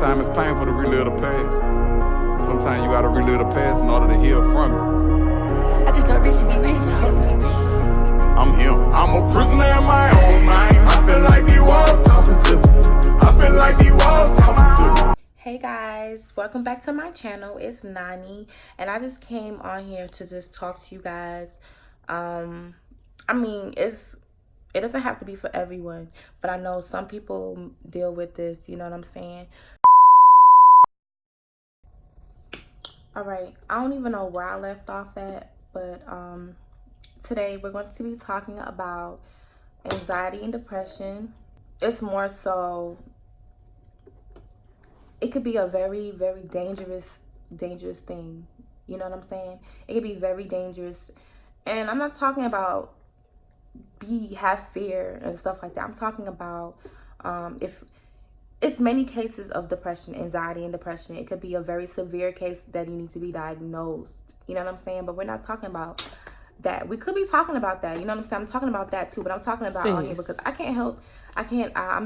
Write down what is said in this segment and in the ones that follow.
Sometimes it's painful to relive the past. But sometimes you gotta relive the past in order to heal from it. I just thought rich to be rich. I'm him. I'm a prisoner in my own mind. I feel like the walls talking to me. I feel like the walls talking to me. Hey guys, welcome back to my channel. It's Nanny, and I just came on here to just talk to you guys. I mean, it doesn't have to be for everyone, but I know some people deal with this, you know what I'm saying? All right, I don't even know where I left off at, but today we're going to be talking about anxiety and depression. It's more so, it could be a very, very dangerous thing. You know what I'm saying? It could be very dangerous. And I'm not talking about have fear and stuff like that. I'm talking about if it's many cases of depression, anxiety and depression. It could be a very severe case that you need to be diagnosed. You know what I'm saying? But we're not talking about that. We could be talking about that. You know what I'm saying? I'm talking about that too, but I'm talking about on here because I'm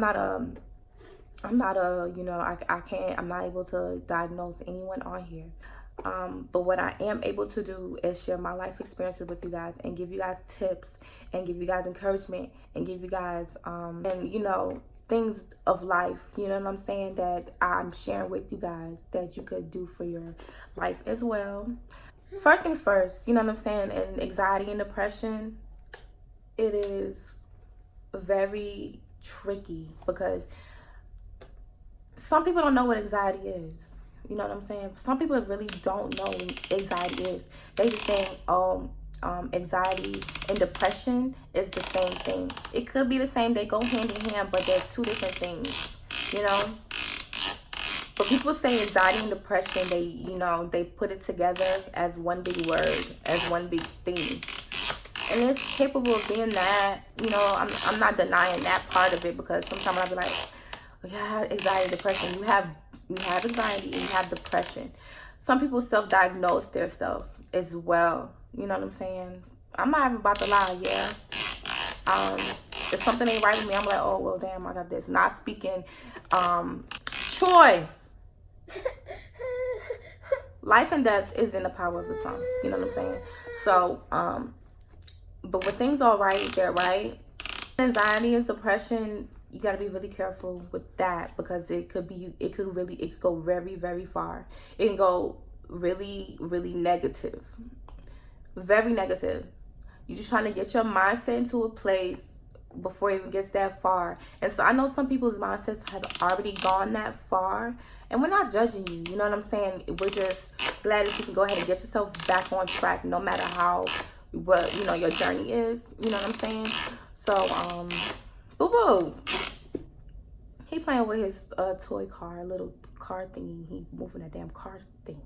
not able to diagnose anyone on here. But what I am able to do is share my life experiences with you guys and give you guys tips and give you guys encouragement and give you guys, and you know, things of life, you know what I'm saying, that I'm sharing with you guys that you could do for your life as well. First things first, you know what I'm saying, and anxiety and depression, it is very tricky because some people don't know what anxiety is. You know what I'm saying? Some people really don't know what anxiety is. They just think, anxiety and depression is the same thing. It could be the same. They go hand in hand, but they're two different things, you know? But people say anxiety and depression, they put it together as one big word, as one big thing. And it's capable of being that, you know. I'm not denying that part of it because sometimes I'll be like, yeah, anxiety, depression. You have anxiety and you have depression. Some people self-diagnose themselves as well. You know what I'm saying? I'm not even about to lie, yeah. If something ain't right with me, I'm like, oh, well, damn, I got this. Not speaking. Troy. Life and death is in the power of the tongue. You know what I'm saying? So, but when things are right, they're right. Anxiety and depression, you got to be really careful with that because it could go very, very far. It can go really, really negative. Very negative. You're just trying to get your mindset into a place before it even gets that far. And so I know some people's mindsets have already gone that far, and we're not judging you. You know what I'm saying? We're just glad that you can go ahead and get yourself back on track no matter what your journey is. You know what I'm saying? So, boo-boo. He playing with his toy car, little car thingy. He moving that damn car thing.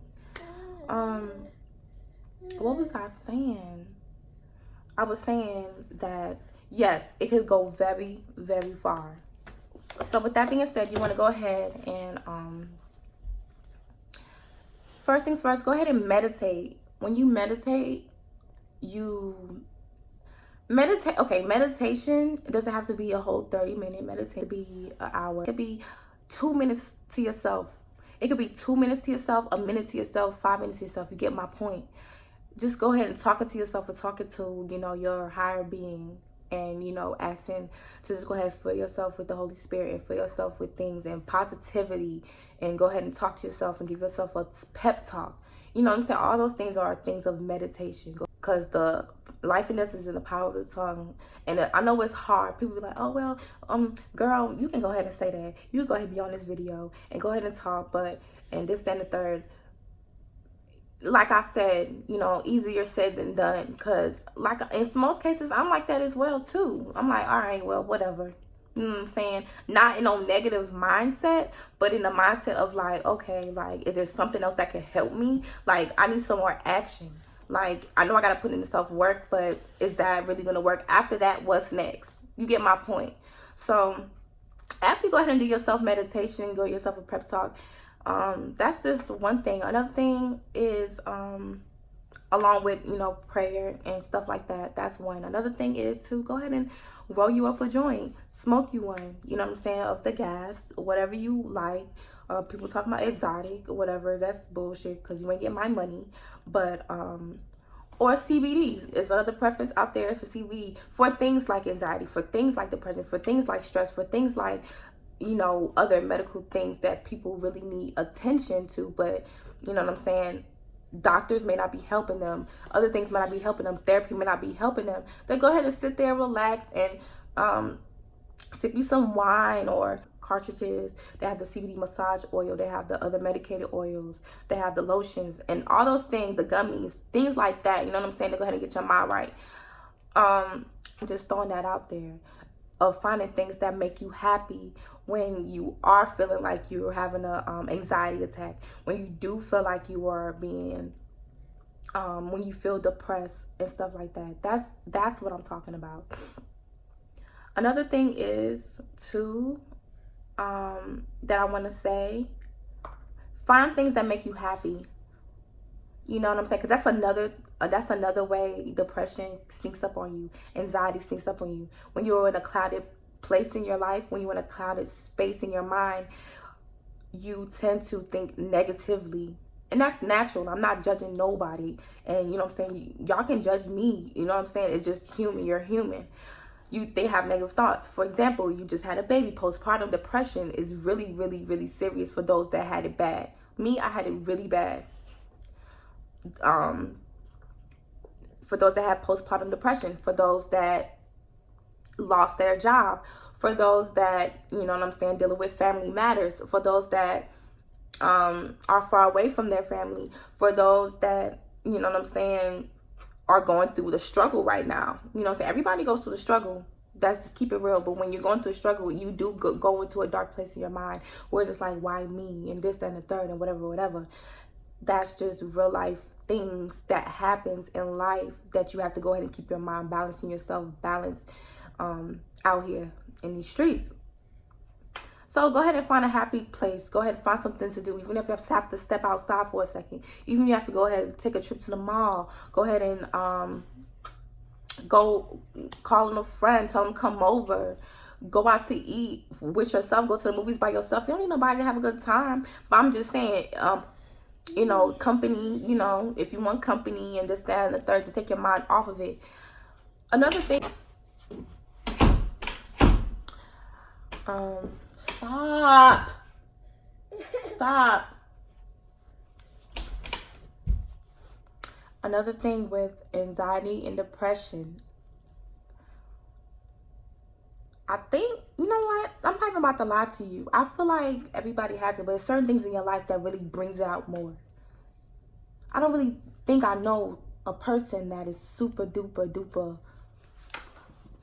What was I saying? I was saying that, yes, it could go very, very far. So with that being said, you want to go ahead and, first things first, go ahead and meditate. When you meditate, meditation, it doesn't have to be a whole 30-minute meditation. It could be an hour. It could be 2 minutes to yourself. It could be 2 minutes to yourself, a minute to yourself, 5 minutes to yourself. You get my point. Just go ahead and talking to yourself or talking to, your higher being, and, asking to just go ahead and fill yourself with the Holy Spirit and fill yourself with things and positivity, and go ahead and talk to yourself and give yourself a pep talk. You know what I'm saying? All those things are things of meditation, because the life and death is in the power of the tongue. And I know it's hard. People be like, oh, well, girl, you can go ahead and say that. You can go ahead and be on this video and go ahead and talk, and this, that, and the third. Like I said, easier said than done, because like in most cases, I'm like that as well too. I'm like, all right, well, whatever. You know what I'm saying? Not in no negative mindset, but in the mindset of like, okay, like, is there something else that can help me? Like, I need some more action. Like, I know I got to put in the self-work, but is that really going to work? After that, what's next? You get my point. So after you go ahead and do your self-meditation, go yourself a prep talk, that's just one thing. Another thing is along with, you know, prayer and stuff like that. That's one. Another thing is to go ahead and roll you up a joint, smoke you one, you know what I'm saying, of the gas, whatever you like. People talking about exotic or whatever, that's bullshit because you ain't get my money. But or CBD is another preference out there for CBD, for things like anxiety, for things like depression, for things like stress, for things like, you know, other medical things that people really need attention to. But you know what I'm saying, doctors may not be helping them, other things may not be helping them, therapy may not be helping them. They go ahead and sit there, relax, and sip you some wine or cartridges. They have the CBD massage oil, they have the other medicated oils, they have the lotions and all those things, the gummies, things like that. You know what I'm saying? To go ahead and get your mind right. I'm just throwing that out there, of finding things that make you happy when you are feeling like you're having a anxiety attack, when you do feel like you are being when you feel depressed and stuff like that. That's what I'm talking about. Another thing is to that I want to say, find things that make you happy. You know what I'm saying? Because that's another way depression sneaks up on you. Anxiety sneaks up on you. When you're in a clouded place in your life, when you're in a clouded space in your mind, you tend to think negatively. And that's natural. I'm not judging nobody. And you know what I'm saying? Y'all can judge me. You know what I'm saying? It's just human. You're human. They have negative thoughts. For example, you just had a baby. Postpartum depression is really, really, really serious for those that had it bad. Me, I had it really bad. For those that have postpartum depression, for those that lost their job, for those that, you know what I'm saying, dealing with family matters, for those that are far away from their family, for those that, you know what I'm saying, are going through the struggle right now. You know what I'm saying? Everybody goes through the struggle. That's just, keep it real. But when you're going through a struggle, you do go into a dark place in your mind where it's just like, why me? And this, that, and the third, and whatever. That's just real life things that happens in life that you have to go ahead and keep your mind balanced and yourself balanced out here in these streets. So go ahead and find a happy place. Go ahead and find something to do. Even if you have to step outside for a second. Even if you have to go ahead and take a trip to the mall. Go ahead and go call on a friend. Tell them come over. Go out to eat with yourself. Go to the movies by yourself. You don't need nobody to have a good time. But I'm just saying, you know, company, you know, if you want company and this, that, and the third to take your mind off of it. Another thing. Stop. Another thing with anxiety and depression, I think, you know what? I'm not even about to lie to you. I feel like everybody has it, but there's certain things in your life that really brings it out more. I don't really think I know a person that is super duper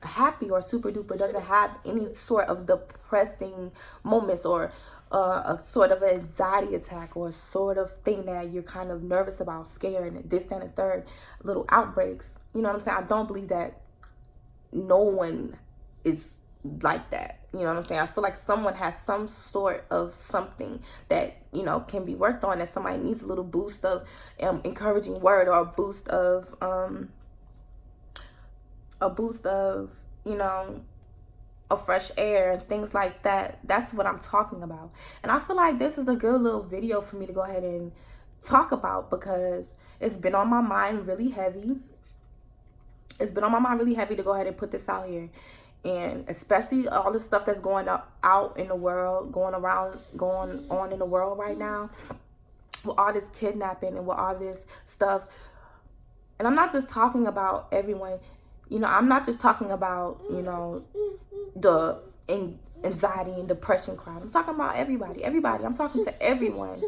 happy or super duper doesn't have any sort of depressing moments or a sort of anxiety attack or a sort of thing that you're kind of nervous about, scared, and this, that, and the third, little outbreaks. You know what I'm saying? I don't believe that no one is like that. You know what I'm saying? I feel like someone has some sort of something that, you know, can be worked on, that somebody needs a little boost of encouraging word, or a boost of you know, a fresh air and things like that. That's what I'm talking about. And I feel like this is a good little video for me to go ahead and talk about, because it's been on my mind really heavy. It's been on my mind really heavy to go ahead and put this out here. And especially all the stuff that's going out in the world, going on in the world right now, with all this kidnapping and with all this stuff. And I'm not just talking about everyone, you know, I'm not just talking about, you know, the anxiety and depression crowd. I'm talking about everybody. I'm talking to everyone.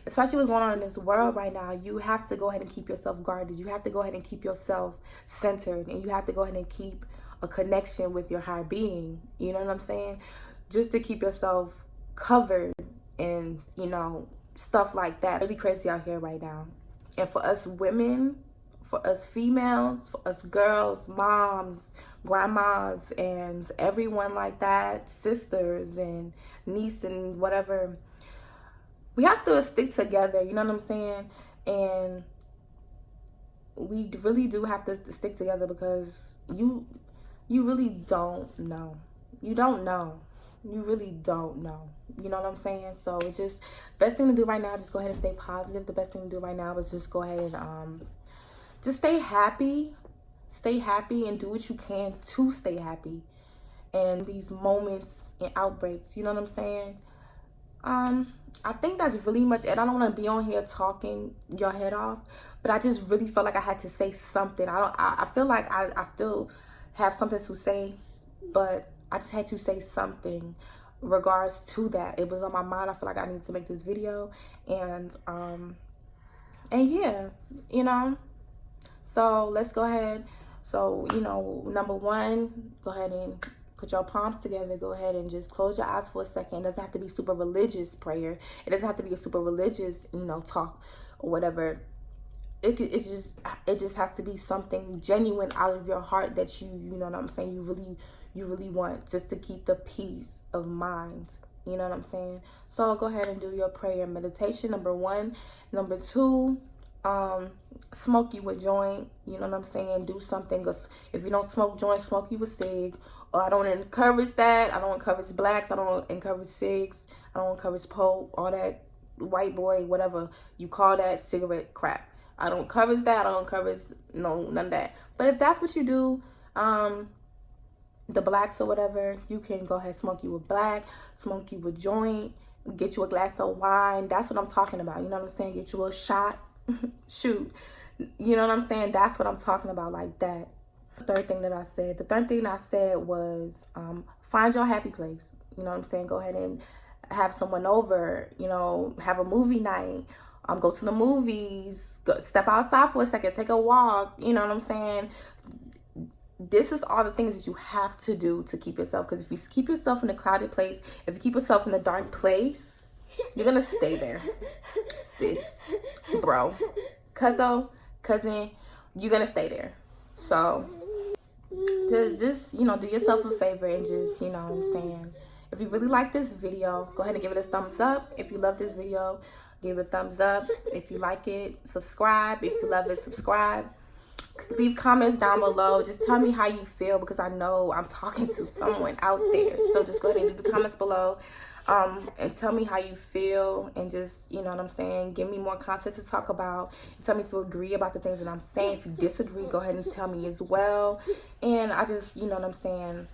Especially what's going on in this world right now. You have to go ahead and keep yourself guarded. You have to go ahead and keep yourself centered. And you have to go ahead and keep a connection with your higher being. You know what I'm saying? Just to keep yourself covered and, you know, stuff like that. Really crazy out here right now. And for us women, for us females, for us girls, moms, grandmas, and everyone like that, sisters and niece and whatever, we have to stick together, you know what I'm saying? And we really do have to stick together, because you really don't know. You don't know. You really don't know. You know what I'm saying? So it's just, best thing to do right now, just go ahead and stay positive. The best thing to do right now is just go ahead and just stay happy. Stay happy and do what you can to stay happy. And these moments and outbreaks, you know what I'm saying? I think that's really much it. I don't want to be on here talking your head off, but I just really felt like I had to say something. I feel like I still have something to say, but I just had to say something regards to that. It was on my mind. I feel like I need to make this video, and yeah, you know. So let's go ahead. So, you know, number one, go ahead and put your palms together. Go ahead and just close your eyes for a second. It doesn't have to be super religious prayer. It doesn't have to be a super religious, you know, talk or whatever. It just has to be something genuine out of your heart that you know what I'm saying, you really want, just to keep the peace of mind. You know what I'm saying? So go ahead and do your prayer meditation, number one. Number two, smoke you a joint. You know what I'm saying? Do something. Cause if you don't smoke joints, smoke you a cig. Or I don't encourage that. I don't encourage blacks. I don't encourage cigs. I don't encourage Pope, all that white boy, whatever you call that, cigarette crap. I don't encourage that. I don't encourage none of that. But if that's what you do, the blacks or whatever, you can go ahead, smoke you a black, smoke you a joint, get you a glass of wine. That's what I'm talking about. You know what I'm saying? Get you a shot. Shoot. You know what I'm saying? That's what I'm talking about, like that. The third thing I said was find your happy place. You know what I'm saying? Go ahead and have someone over, you know, have a movie night, go to the movies, step outside for a second, take a walk. You know what I'm saying? This is all the things that you have to do to keep yourself. Because if you keep yourself in a clouded place, if you keep yourself in a dark place, you're gonna stay there, sis, bro, cousin, you're gonna stay there. So just you know, do yourself a favor and just, you know what I'm saying, if you really like this video, go ahead and give it a thumbs up. If you love this video, give it a thumbs up. If you like it, subscribe. If you love it, subscribe. Leave comments down below. Just tell me how you feel, because I know I'm talking to someone out there. So just go ahead and leave the comments below, and tell me how you feel, and just, you know what I'm saying, give me more content to talk about. Tell me if you agree about the things that I'm saying. If you disagree, go ahead and tell me as well. And I just, you know what I'm saying,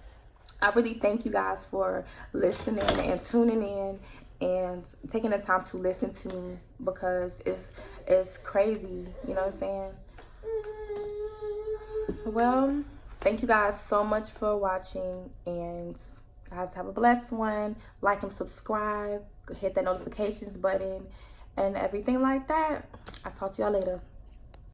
I really thank you guys for listening and tuning in and taking the time to listen to me, because it's crazy. You know what I'm saying? Well, thank you guys so much for watching, and guys, have a blessed one. Like and subscribe, hit that notifications button and everything like that. I'll talk to y'all later.